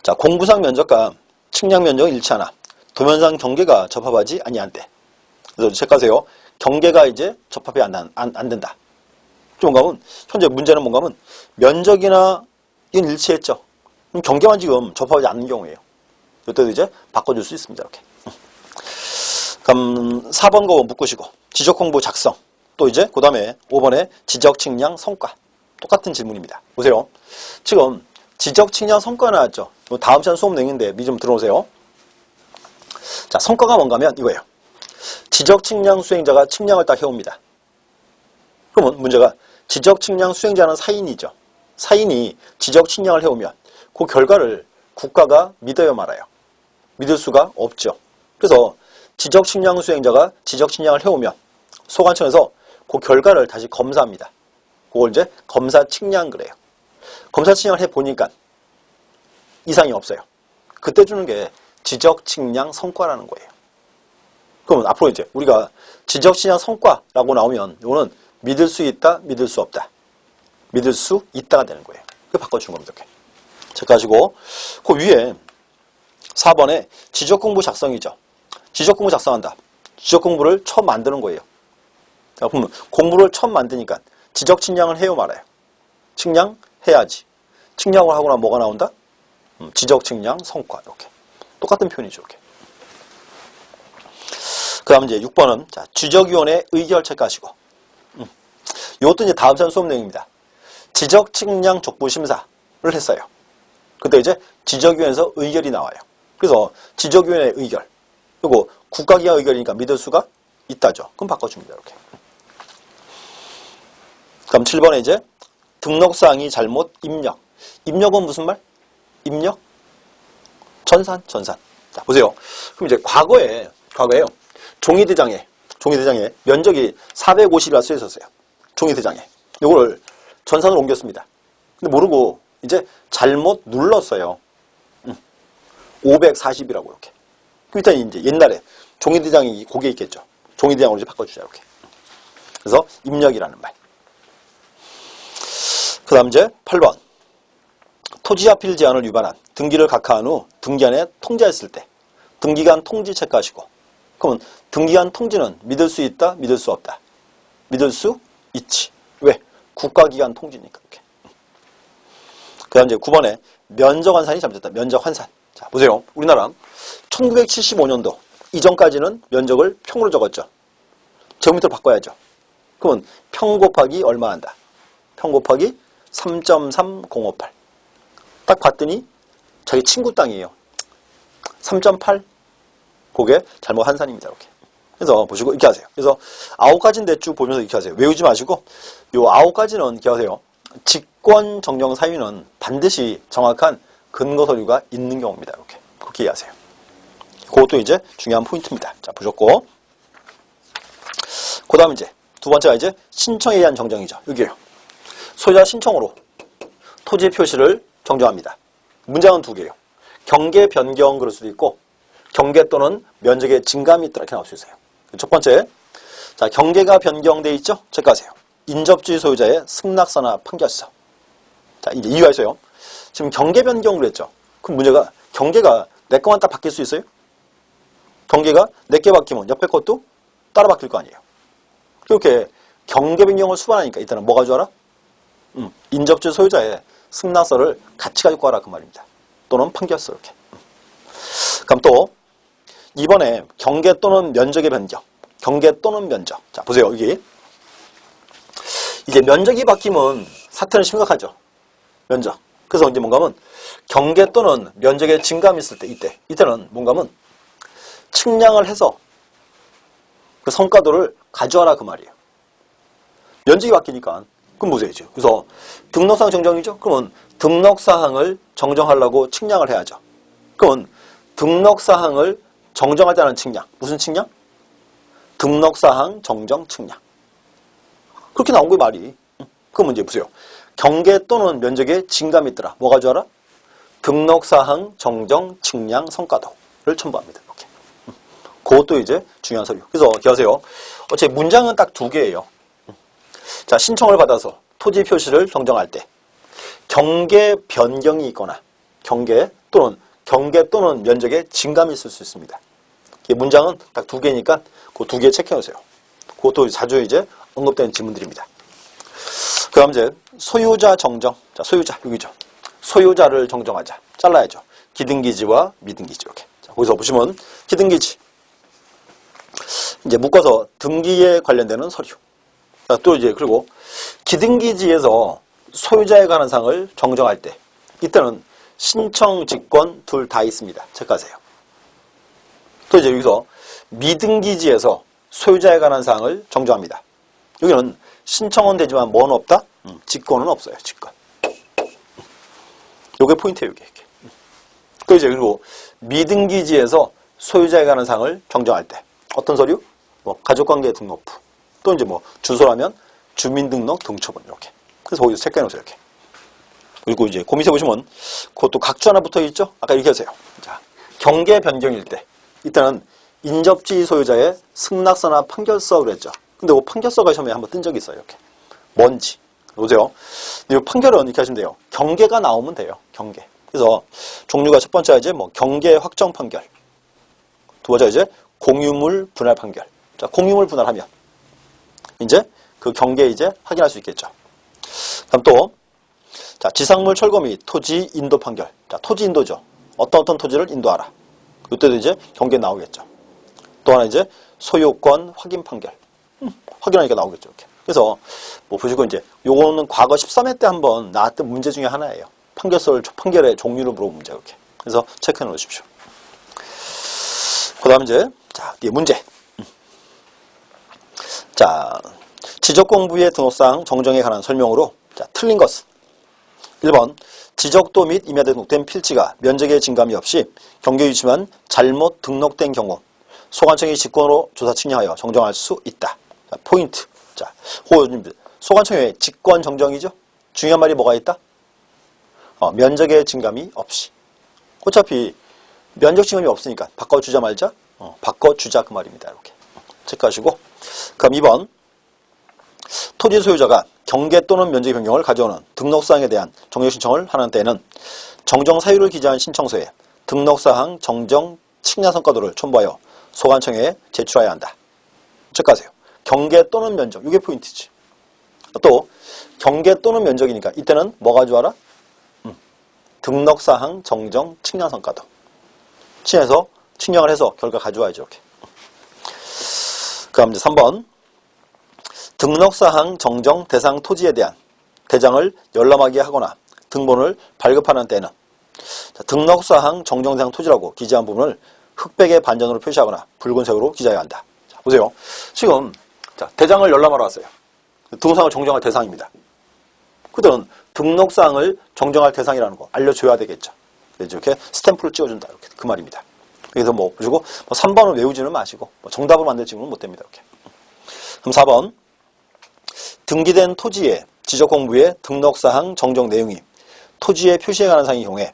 자, 공부상 면적과 측량 면적은 일치하나 도면상 경계가 접합하지 아니한 때. 그래서 체크하세요. 경계가 이제 접합이 안 된다. 뭔가 하면 현재 문제는 뭔가 하면 면적이나 이건 일치했죠. 그럼 경계만 지금 접합하지 않는 경우예요. 이때도 이제 바꿔줄 수 있습니다. 이렇게. 그럼 4번 거 묶으시고 지적 공부 작성. 또 이제 그 다음에 5번에 지적 측량 성과. 똑같은 질문입니다. 보세요. 지금 지적 측량 성과 나왔죠. 다음 시간 수업 내용인데 미 좀 들어오세요. 자, 성과가 뭔가 하면 이거예요. 지적 측량 수행자가 측량을 딱 해옵니다. 그러면 문제가 지적 측량 수행자는 사인이죠. 사인이 지적 측량을 해오면 그 결과를 국가가 믿어요 말아요? 믿을 수가 없죠. 그래서 지적측량 수행자가 지적측량을 해오면 소관청에서 그 결과를 다시 검사합니다. 그걸 이제 검사측량 그래요. 검사측량을 해보니까 이상이 없어요. 그때 주는 게 지적측량 성과라는 거예요. 그러면 앞으로 이제 우리가 지적측량 성과라고 나오면 이거는 믿을 수 있다, 믿을 수 없다. 믿을 수 있다가 되는 거예요. 그걸 바꿔주는 겁니다. 이렇게. 자, 가지고 그 위에 4번에 지적공부 작성이죠. 지적공부 작성한다. 지적공부를 처음 만드는 거예요. 자, 그러면 공부를 처음 만드니까 지적측량을 해요, 말아요. 측량해야지. 측량을 하고 나면 뭐가 나온다? 지적측량 성과. 이렇게. 똑같은 표현이죠. 이렇게. 그 다음 이제 6번은 자, 지적위원회 의결 체크하시고. 이것도 이제 다음 시간 수업 내용입니다. 지적측량 족부심사를 했어요. 그때 이제 지적위원회에서 의결이 나와요. 그래서 지적위원회 의결. 그리고 국가기관 의결이니까 믿을 수가 있다죠. 그럼 바꿔줍니다. 이렇게. 그럼 7번에 이제 등록사항이 잘못 입력. 입력은 무슨 말? 입력? 전산. 자, 보세요. 그럼 이제 과거에요. 종이대장에 면적이 450이라 쓰여 있었어요. 종이대장에. 이거를 전산으로 옮겼습니다. 근데 모르고 이제 잘못 눌렀어요. 540이라고 이렇게. 일단 이제 옛날에 종이대장이 거기에 있겠죠. 종이대장으로 이제 바꿔주자 이렇게. 그래서 입력이라는 말. 그 다음 이제 8번. 토지하필 제한을 위반한 등기를 각하한 후 등기한에 통지했을 때 등기간 통지 체크하시고. 그러면 등기간 통지는 믿을 수 있다, 믿을 수 없다. 믿을 수 있지. 왜? 국가기관 통지니까. 이렇게. 그 다음 이제 9번에 면적환산이 잘못됐다. 면적환산. 자, 보세요. 우리나라 1975년도 이전까지는 면적을 평으로 적었죠. 제곱미터로 바꿔야죠. 그러면 평 곱하기 얼마 한다? 평 곱하기 3.3058. 딱 봤더니 자기 친구 땅이에요. 3.8. 그게 잘못 환산입니다. 이렇게. 그래서 보시고 이렇게 하세요. 그래서 9가지인데 쭉 보면서 이렇게 하세요. 외우지 마시고 요 9가지는 이렇게 하세요. 직권 정정 사유는 반드시 정확한 근거 서류가 있는 경우입니다. 이렇게. 그렇게 이해하세요. 그것도 이제 중요한 포인트입니다. 자, 보셨고. 그 다음 이제 두 번째가 이제 신청에 의한 정정이죠. 여기에요. 소유자 신청으로 토지 표시를 정정합니다. 문장은 두 개예요. 경계 변경 그럴 수도 있고 경계 또는 면적의 증감이 있더라 이렇게 나올 수 있어요. 첫 번째, 자 경계가 변경돼 있죠. 체크하세요. 인접주의 소유자의 승낙서나 판결서. 자 이제 이유가 있어요. 지금 경계 변경을 했죠. 그럼 문제가 경계가 내 것만 딱 바뀔 수 있어요? 경계가 내 게 바뀌면 옆에 것도 따라 바뀔 거 아니에요. 그렇게 경계 변경을 수반하니까 일단은 뭐가 좋아라? 인접주의 소유자의 승낙서를 같이 가지고 가라 그 말입니다. 또는 판결서 이렇게. 그럼 또 이번에 경계 또는 면적의 변경. 경계 또는 면적. 자 보세요. 여기 이게 면적이 바뀌면 사태는 심각하죠. 면적. 그래서 이제 뭔가 하면 경계 또는 면적의 증감이 있을 때 이때는 뭔가 하면 측량을 해서 그 성과도를 가져와라 그 말이에요. 면적이 바뀌니까 그럼 보세요. 그래서 등록사항 정정이죠. 그러면 등록사항을 정정하려고 측량을 해야죠. 그러면 등록사항을 정정할 때 하는 측량. 무슨 측량? 등록사항 정정 측량. 그렇게 나온 거예요 말이. 그러면 이제 보세요. 경계 또는 면적의 증감이 있더라. 뭐 가져와라? 등록사항 정정 측량 성과도를 첨부합니다. 이렇게. 그것도 이제 중요한 서류. 그래서 기억하세요. 어차피 문장은 딱 두 개예요. 자, 신청을 받아서 토지 표시를 정정할 때 경계 변경이 있거나 경계 또는 면적의 증감이 있을 수 있습니다. 문장은 딱 두 개니까 그 두 개 체크해 놓으세요. 그것도 자주 이제 언급되는 지문들입니다. 그 다음 이제 소유자 정정. 자, 소유자 여기죠. 소유자를 정정하자. 잘라야죠. 기등기지와 미등기지 이렇게. 자, 거기서 보시면 기등기지. 이제 묶어서 등기에 관련되는 서류. 자, 또 이제 그리고 기등기지에서 소유자에 관한 사항을 정정할 때 이때는 신청, 직권 둘 다 있습니다. 체크하세요. 또 이제 여기서 미등기지에서 소유자에 관한 사항을 정정합니다. 여기는 신청은 되지만 뭐는 없다? 직권은 없어요. 직권. 요게 포인트예요. 이게. 또 이제 그리고 미등기지에서 소유자에 관한 사항을 정정할 때 어떤 서류? 뭐 가족관계 등록부. 또 이제 뭐 주소라면 주민등록 등초본 이렇게. 그래서 거기서 체크해 놓으세요 이렇게. 그리고 이제 그 밑에 보시면 그것도 각주 하나 붙어 있죠? 아까 이렇게 하세요. 자, 경계 변경일 때 이때는 인접지 소유자의 승낙서나 판결서 그랬죠. 근데 그 판결서가 시험에 한번 뜬 적이 있어요. 이렇게. 뭔지. 보세요. 이 판결은 이렇게 하시면 돼요. 경계가 나오면 돼요. 경계. 그래서 종류가 첫 번째가 이제 뭐 경계 확정 판결. 두 번째가 이제 공유물 분할 판결. 자, 공유물 분할하면 이제 그 경계 이제 확인할 수 있겠죠. 그럼 또 자, 지상물 철거 및 토지 인도 판결. 자, 토지 인도죠. 어떤 토지를 인도하라. 이때도 이제 경계 나오겠죠. 또 하나 이제 소유권 확인 판결. 확인하니까 나오겠죠. 이렇게. 그래서 뭐 보시고 이제 요거는 과거 13회 때 한번 나왔던 문제 중에 하나예요. 판결의 종류를 물어본 문제 이렇게. 그래서 체크해 놓으십시오. 그다음 이제 자, 뒤에 문제. 자, 지적공부의 등록사항 정정에 관한 설명으로 자, 틀린 것은 1번 지적도 및 임야에 등록된 필지가 면적의 증감이 없이 경계 유지만 잘못 등록된 경우 소관청이 직권으로 조사 측량하여 정정할 수 있다. 자, 포인트. 자, 소관청의 직권 정정이죠. 중요한 말이 뭐가 있다? 면적의 증감이 없이. 어차피 면적 증감이 없으니까 바꿔주자 말자. 바꿔주자 그 말입니다. 이렇게 체크하시고. 그럼 2번 토지 소유자가 경계 또는 면적 변경을 가져오는 등록사항에 대한 정정 신청을 하는 때에는 정정 사유를 기재한 신청서에 등록사항 정정 측량 성과도를 첨부하여 소관청에 제출해야 한다. 체크하세요. 경계 또는 면적, 이게 포인트지. 또 경계 또는 면적이니까 이때는 뭐 가져와라? 등록사항 정정 측량 성과도. 친해서 측량을 해서 결과 가져와야죠. 이렇게. 그럼 이제 3번 등록사항 정정 대상 토지에 대한 대장을 열람하게 하거나 등본을 발급하는 때는 등록사항 정정 대상 토지라고 기재한 부분을 흑백의 반전으로 표시하거나 붉은색으로 기재해야 한다. 자, 보세요. 지금 자, 대장을 열람하러 왔어요. 등록사항을 정정할 대상입니다. 그들은 등록사항을 정정할 대상이라는 거 알려줘야 되겠죠. 그래서 이렇게 스탬프를 찍어준다. 이렇게 그 말입니다. 그래서 뭐 그리고 3번은 외우지는 마시고 정답을 만들지는 못 됩니다. 이렇게. 그럼 4번 등기된 토지의 지적공부의 등록사항 정정 내용이 토지에 표시에 관한 사항의 경우에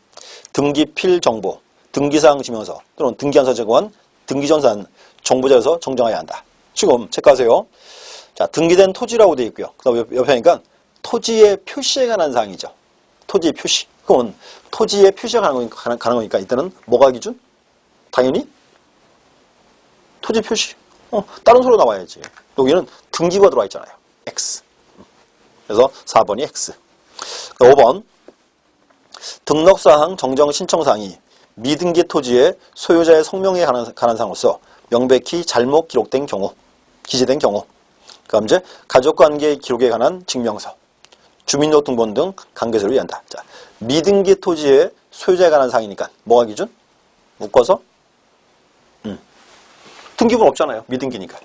등기필 정보, 등기사항 지명서 또는 등기한서 제공한 등기전산 정보자에서 정정해야 한다. 지금 체크하세요. 자, 등기된 토지라고 되어 있고요. 그 다음 옆에 하니까 토지의 표시에 관한 사항이죠. 토지의 표시. 그건 토지의 표시가 가는 거니까 이때는 뭐가 기준? 당연히 토지 표시. 다른 소리로 나와야지. 여기는 등기가 들어와 있잖아요. X. 그래서 4번이 X. 5번 등록사항 정정 신청사항이 미등기 토지의 소유자의 성명에 관한 사항으로서 명백히 잘못 기록된 경우, 기재된 경우, 그다음 이제 가족관계 기록에 관한 증명서, 주민등록등본 등 관계서를 위한다. 자, 미등기 토지의 소유자에 관한 사항이니까 뭐가 기준? 묶어서 등기부는 없잖아요. 미등기니까.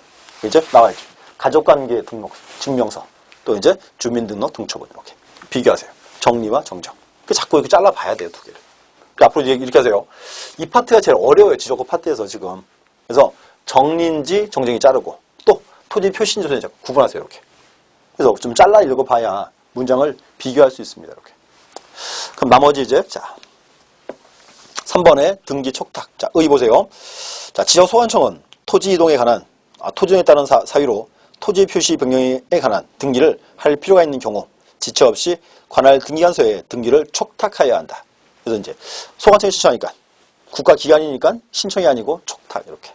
이제 나와야죠. 가족관계 등록 증명서, 또 이제 주민등록 등초본 이렇게 비교하세요. 정리와 정정. 자꾸 이렇게 잘라봐야 돼요, 두 개를. 앞으로 이렇게 하세요. 이 파트가 제일 어려워요, 지적고 파트에서 지금. 그래서 정리인지 정정이 자르고 또 토지 표시인지 자꾸 구분하세요, 이렇게. 그래서 좀 잘라 읽어봐야 문장을 비교할 수 있습니다, 이렇게. 그럼 나머지 이제 자 3번에 등기 촉탁. 자, 의 보세요. 자, 지적소관청은 토지 이동에 관한 토지 이동에 따른 사유로 토지 표시 변경에 관한 등기를 할 필요가 있는 경우 지체 없이 관할 등기관서에 등기를 촉탁하여야 한다. 그래서 이제 소관청이 신청하니까 국가기관이니까 신청이 아니고 촉탁 이렇게.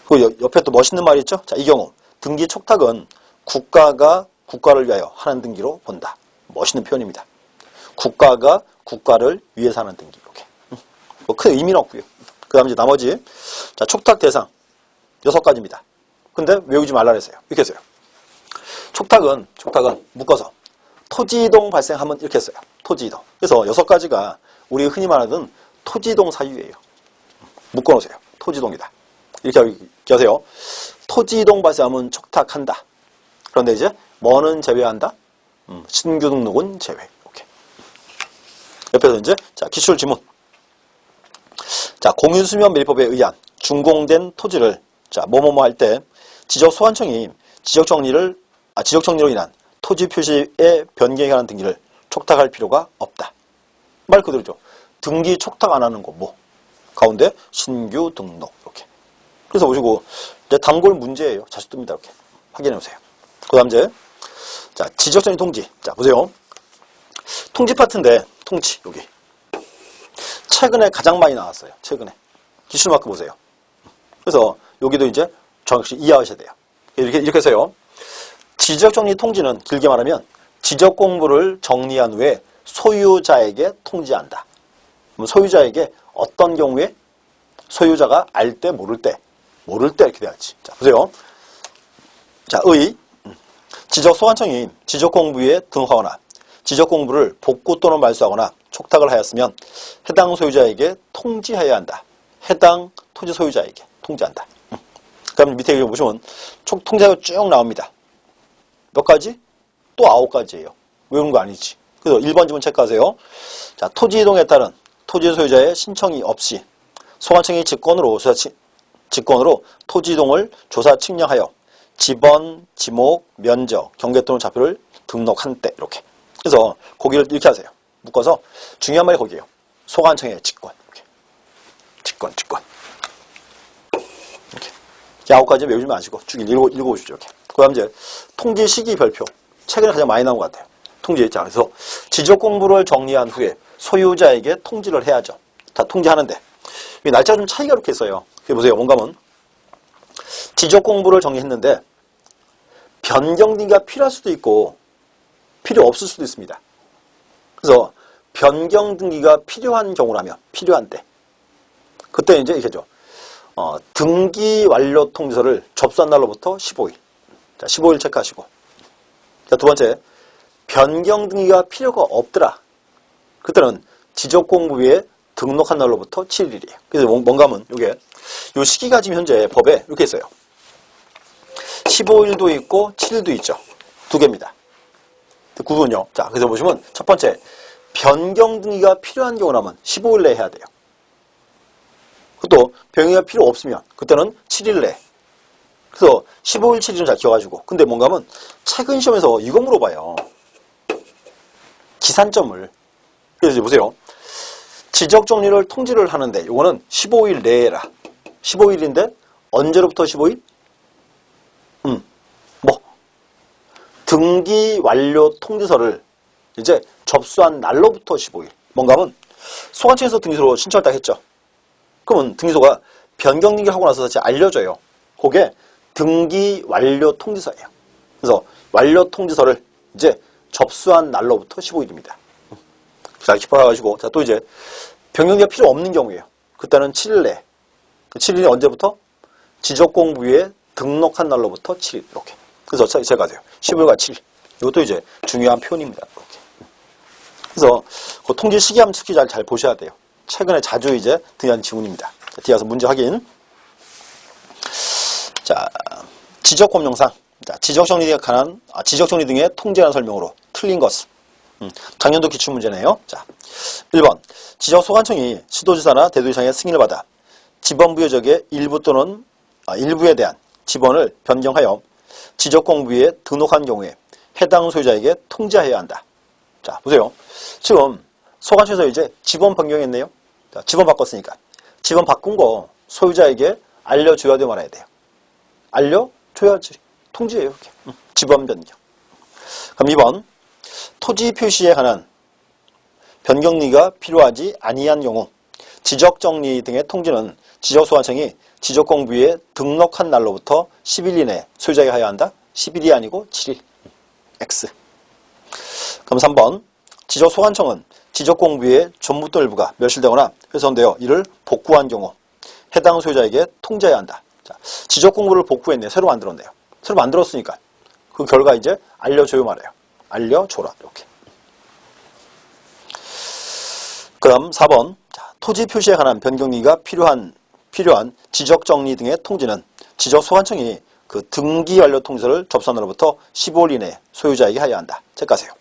그리고 옆에 또 멋있는 말이 있죠. 자, 이 경우 등기 촉탁은 국가가 국가를 위하여 하는 등기로 본다. 멋있는 표현입니다. 국가가 국가를 위해서 하는 등기 이렇게. 뭐 큰 의미는 없고요. 그 다음 이제 나머지 자 촉탁 대상 6가지입니다. 근데 외우지 말라 그랬어요. 이렇게 했어요. 촉탁은 묶어서 토지이동 발생하면 이렇게 했어요. 토지이동. 그래서 6가지가 우리 흔히 말하는 토지이동 사유예요. 묶어놓으세요. 토지이동이다. 이렇게 하세요. 토지이동 발생하면 촉탁한다. 그런데 이제 뭐는 제외한다? 신규 등록은 제외. 이렇게. 옆에서 이제 자 기출 지문. 자 공유수면 매립법에 의한 준공된 토지를 자 뭐뭐뭐 할 때 지적소관청이 지적정리로 인한 토지 표시의 변경에 관한 등기를 촉탁할 필요가 없다. 말 그대로죠. 등기 촉탁 안 하는 거 뭐 가운데 신규 등록 이렇게. 그래서 보시고 이제 단골 문제예요. 자주 뜹니다. 이렇게 확인해 보세요. 그다음 이제 자 지적정리 통지. 자 보세요. 통지 파트인데 통지 여기 최근에 가장 많이 나왔어요. 최근에 기출마크 보세요. 그래서 여기도 이제 정확히 이해하셔야 돼요. 이렇게 해서요. 지적정리 통지는 길게 말하면 지적공부를 정리한 후에 소유자에게 통지한다. 그럼 소유자에게 어떤 경우에 소유자가 알 때 모를 때 이렇게 돼야지. 자 보세요. 자 지적소관청이 지적공부에 등록하거나 지적공부를 복구 또는 말소하거나 촉탁을 하였으면 해당 소유자에게 통지해야 한다. 해당 토지 소유자에게 통지한다. 그럼 밑에 보시면 총 통지가 쭉 나옵니다. 몇 가지? 또 9가지예요. 외우는 거 아니지. 그래서 1번 지문 체크하세요. 자, 토지 이동에 따른 토지 소유자의 신청이 없이 소관청이 직권으로 토지 이동을 조사 측량하여 지번, 지목, 면적, 경계 또는 좌표를 등록한 때 이렇게. 그래서 거기를 이렇게 하세요. 묶어서 중요한 말이 거기에요. 소관청의 직권. 이렇게. 직권. 이렇게. 9가지 외우지 마시고 쭉 읽어보시죠. 이렇게. 그 다음 이제 통지 시기 별표. 최근에 가장 많이 나온 것 같아요. 통지. 자, 그래서 지적공부를 정리한 후에 소유자에게 통지를 해야죠. 다 통지하는데. 날짜가 좀 차이가 이렇게 있어요. 보세요. 뭔가면 지적공부를 정리했는데 변경등기가 필요할 수도 있고 필요 없을 수도 있습니다. 그래서 변경등기가 필요한 경우라면 필요한 때 그때 이제 이렇게죠. 등기 완료 통지서를 접수한 날로부터 15일. 자, 15일 체크하시고. 자, 두 번째, 변경 등기가 필요가 없더라. 그때는 지적공부에 등록한 날로부터 7일이에요. 그래서 뭔가 하면 이게 요 시기가 지금 현재 법에 이렇게 있어요. 15일도 있고 7일도 있죠. 두 개입니다. 구분요. 자, 그래서 보시면 첫 번째, 변경 등기가 필요한 경우라면 15일 내에 해야 돼요. 그것도 변경이 필요 없으면 그때는 7일 내. 그래서 15일, 7일은 잘 기억하시고. 근데 뭔가 하면 최근 시험에서 이거 물어봐요. 기산점을. 그래서 이제 보세요. 지적정리를 통지를 하는데 이거는 15일 내라. 15일인데 언제로부터 15일? 등기 완료 통지서를 이제 접수한 날로부터 15일. 뭔가 하면 소관청에서 등기소로 신청을 딱 했죠. 그러면 등기소가 변경 등기를 하고 나서 다시 알려줘요. 그게 등기 완료 통지서예요. 그래서 완료 통지서를 이제 접수한 날로부터 15일입니다. 자, 이렇게 봐가지고. 자, 또 이제 변경이 필요 없는 경우예요. 그때는 7일 내. 7일이 언제부터? 지적공부에 등록한 날로부터 7일. 이렇게. 그래서 제가 돼요. 15일과 7일. 이것도 이제 중요한 표현입니다. 이렇게. 그래서 그 통지 시기 함수 잘 보셔야 돼요. 최근에 자주 이제 등장한 지문입니다. 자, 뒤에 와서 문제 확인. 자, 지적법령상. 자, 지적정리 등의 통지라는 설명으로 틀린 것은. 작년도 기출문제네요. 자, 1번. 지적소관청이 시도지사나 대도지사의 승인을 받아 지번부여적의 일부 또는 일부에 대한 지번을 변경하여 지적공부에 등록한 경우에 해당 소유자에게 통지해야 한다. 자, 보세요. 지금 소관청에서 이제 지번 변경했네요. 자, 지번 바꿨으니까. 지번 바꾼 거 소유자에게 알려줘야 돼 말아야 돼요. 알려줘야지. 통지해요. 이렇게. 지번 변경. 그럼 2번. 토지 표시에 관한 변경리가 필요하지 아니한 경우 지적정리 등의 통지는 지적소관청이 지적공부에 등록한 날로부터 10일 이내 소유자에게 하여야 한다. 10일이 아니고 7일. X. 그럼 3번. 지적소관청은 지적공부의 전부 또는 일부가 멸실되거나 훼손되어 이를 복구한 경우 해당 소유자에게 통지해야 한다. 자, 지적공부를 복구했네. 새로 만들었네요. 새로 만들었으니까 그 결과 이제 알려줘요 말해요. 알려줘라. 이렇게. 그럼 4번. 자, 토지 표시에 관한 변경리가 필요한 지적정리 등의 통지는 지적소관청이 그 등기 완료 통지서를 접수한 날로부터 15일 이내에 소유자에게 하여야 한다. 체크하세요.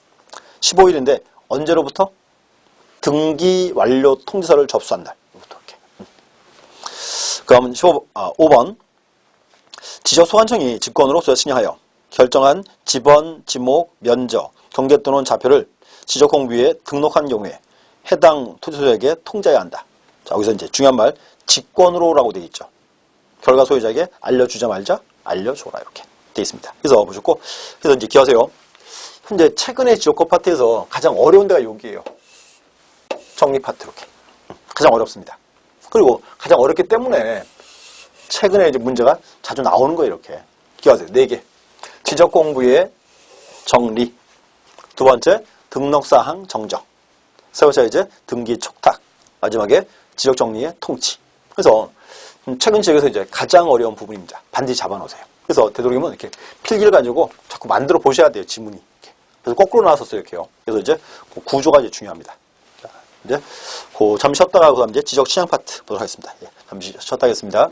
15일인데 언제로부터? 등기 완료 통지서를 접수한 날부터. 이렇게. 그럼 5번. 지적소관청이 직권으로서 신청하여 결정한 지번, 지목, 면적, 경계 또는 좌표를 지적공부에 등록한 경우에 해당 토지소유자에게 통지해야 한다. 자, 여기서 이제 중요한 말, 직권으로라고 되어 있죠. 결과 소유자에게 알려주자 말자, 알려줘라 이렇게 되어 있습니다. 그래서 보셨고, 그래서 이제 기억하세요. 현재 최근에 지적권 파트에서 가장 어려운 데가 여기예요. 정리 파트 이렇게 가장 어렵습니다. 그리고 가장 어렵기 때문에 최근에 이제 문제가 자주 나오는 거예요. 이렇게 기억하세요. 4개. 지적 공부의 정리. 두 번째, 등록사항 정정. 세 번째 이제 등기 촉탁. 마지막에 지적 정리의 통치. 그래서 최근 지역에서 이제 가장 어려운 부분입니다. 반드시 잡아놓으세요. 그래서 되도록이면 이렇게 필기를 가지고 자꾸 만들어 보셔야 돼요. 지문이. 이렇게. 그래서 거꾸로 나왔었어요. 이렇게요. 그래서 이제 그 구조가 이제 중요합니다. 자, 이제 잠시 쉬었다가 그다음 이제 지적 취향 파트 보도록 하겠습니다. 예, 잠시 쉬었다 하겠습니다.